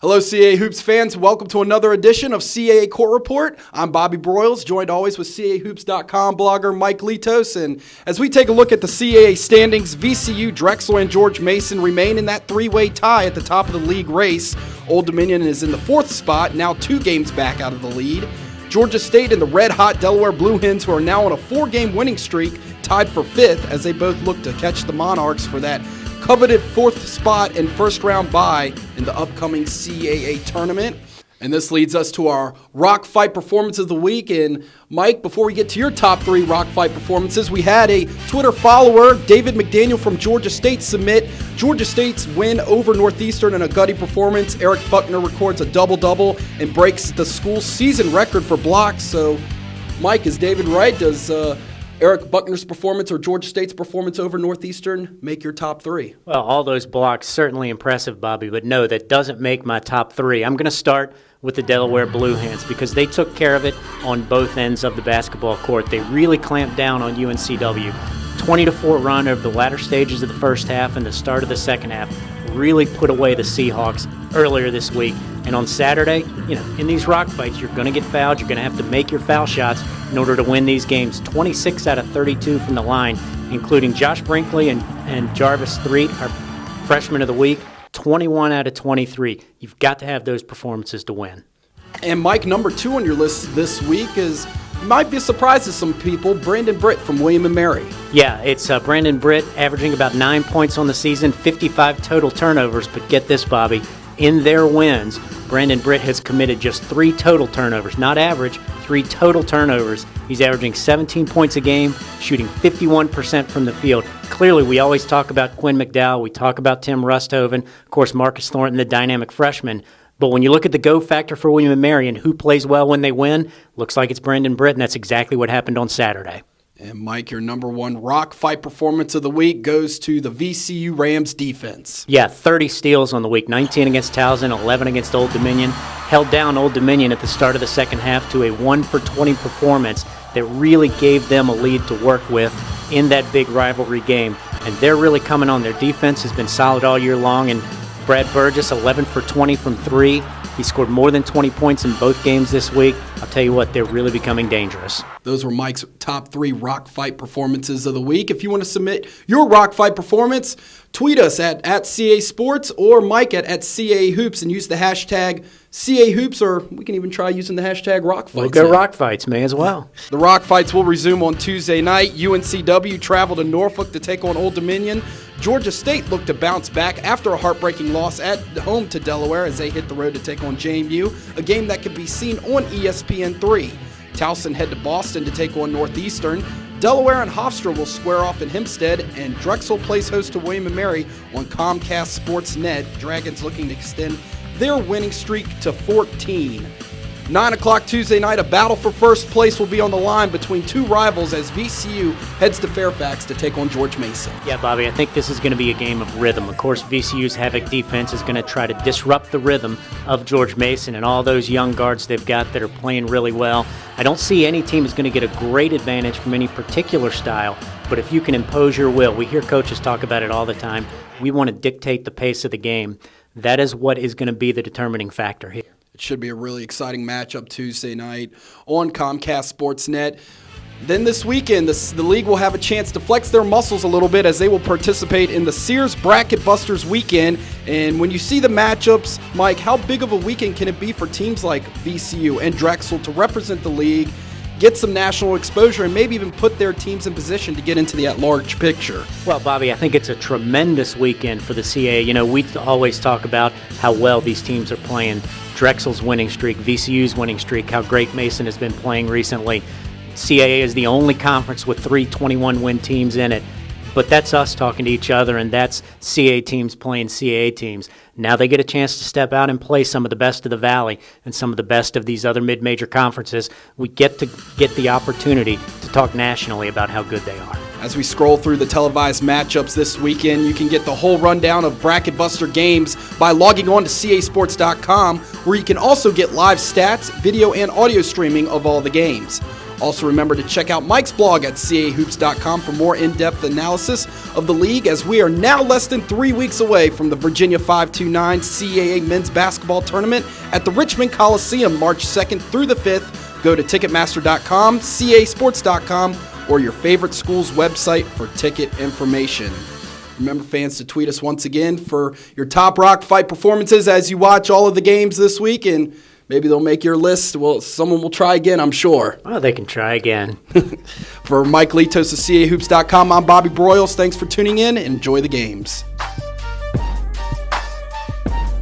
Hello, CAA Hoops fans. Welcome to another edition of CAA Court Report. I'm Bobby Broyles, joined always with CAAHoops.com blogger Mike Litos. And as we take a look at the CAA standings, VCU, Drexel, and George Mason remain in that three-way tie at the top of the league race. Old Dominion is in the fourth spot, now 2 games back out of the lead. Georgia State and the red-hot Delaware Blue Hens, who are now on a 4-game winning streak, tied for 5th as they both look to catch the Monarchs for that coveted 4th spot and first-round bye in the upcoming CAA tournament. And this leads us to our Rock Fight Performance of the Week. And Mike, before we get to your top 3 Rock Fight performances, we had a Twitter follower, David McDaniel from Georgia State, submit Georgia State's win over Northeastern in a gutty performance. Eric Buckner records a double-double and breaks the school season record for blocks. So, Mike, is David right? Does Eric Buckner's performance or Georgia State's performance over Northeastern make your top 3? Well, all those blocks, certainly impressive, Bobby, but no, that doesn't make my top 3. I'm going to start with the Delaware Blue Hens because they took care of it on both ends of the basketball court. They really clamped down on UNCW. 20-4 run over the latter stages of the first half and the start of the second half really put away the Seahawks earlier this week. And on Saturday, in these rock fights, you're going to get fouled. You're going to have to make your foul shots in order to win these games. 26 out of 32 from the line, including Josh Brinkley and Jarvis Threet, our freshman of the week. 21 out of 23. You've got to have those performances to win. And Mike, number 2 on your list this week might be a surprise to some people, Brandon Britt from William & Mary. Yeah, it's Brandon Britt averaging about 9 points on the season, 55 total turnovers. But get this, Bobby, in their wins, Brandon Britt has committed just 3 total turnovers, not average, 3 total turnovers. He's averaging 17 points a game, shooting 51% from the field. Clearly, we always talk about Quinn McDowell. We talk about Tim Rusthoven, of course, Marcus Thornton, the dynamic freshman. But when you look at the go factor for William & Mary and who plays well when they win, looks like it's Brandon Britt, and that's exactly what happened on Saturday. And Mike, your number 1 rock fight performance of the week goes to the VCU Rams defense. Yeah, 30 steals on the week, 19 against Towson, 11 against Old Dominion. Held down Old Dominion at the start of the second half to a 1-for-20 performance that really gave them a lead to work with in that big rivalry game. And they're really coming on. Their defense has been solid all year long, and Brad Burgess, 11 for 20 from 3. He scored more than 20 points in both games this week. I'll tell you what, they're really becoming dangerous. Those were Mike's top 3 rock fight performances of the week. If you want to submit your rock fight performance, tweet us at CA Sports or Mike at CAA Hoops and use the hashtag CAA Hoops, or we can even try using the hashtag Rock Fights. We'll go Rock Fights, may as well. The Rock Fights will resume on Tuesday night. UNCW travel to Norfolk to take on Old Dominion. Georgia State looked to bounce back after a heartbreaking loss at home to Delaware as they hit the road to take on JMU, a game that could be seen on ESPN3. Towson head to Boston to take on Northeastern. Delaware and Hofstra will square off in Hempstead, and Drexel plays host to William & Mary on Comcast Sportsnet. Dragons looking to extend their winning streak to 14. 9 o'clock Tuesday night, a battle for first place will be on the line between 2 rivals as VCU heads to Fairfax to take on George Mason. Yeah, Bobby, I think this is going to be a game of rhythm. Of course, VCU's Havoc defense is going to try to disrupt the rhythm of George Mason and all those young guards they've got that are playing really well. I don't see any team is going to get a great advantage from any particular style, but if you can impose your will, we hear coaches talk about it all the time, we want to dictate the pace of the game. That is what is going to be the determining factor here. It should be a really exciting matchup Tuesday night on Comcast Sportsnet. Then this weekend, the league will have a chance to flex their muscles a little bit as they will participate in the Sears BracketBusters weekend. And when you see the matchups, Mike, how big of a weekend can it be for teams like VCU and Drexel to represent the league, get some national exposure, and maybe even put their teams in position to get into the at-large picture? Well, Bobby, I think it's a tremendous weekend for the CAA. We always talk about how well these teams are playing. Drexel's winning streak, VCU's winning streak, how great Mason has been playing recently. CAA is the only conference with 3 21-win teams in it. But that's us talking to each other, and that's CAA teams playing CAA teams. Now they get a chance to step out and play some of the best of the Valley and some of the best of these other mid-major conferences. We get to get the opportunity to talk nationally about how good they are. As we scroll through the televised matchups this weekend, you can get the whole rundown of BracketBuster games by logging on to CASports.com, where you can also get live stats, video, and audio streaming of all the games. Also remember to check out Mike's blog at CAAHoops.com for more in-depth analysis of the league, as we are now less than 3 weeks away from the Virginia 529 CAA men's basketball tournament at the Richmond Coliseum March 2nd through the 5th. Go to Ticketmaster.com, CAASports.com, or your favorite school's website for ticket information. Remember, fans, to tweet us once again for your top Rock Fight performances as you watch all of the games this week, and maybe they'll make your list. Well, someone will try again, I'm sure. Oh, they can try again. For Mike Litos of CAAHoops.com, I'm Bobby Broyles. Thanks for tuning in and enjoy the games.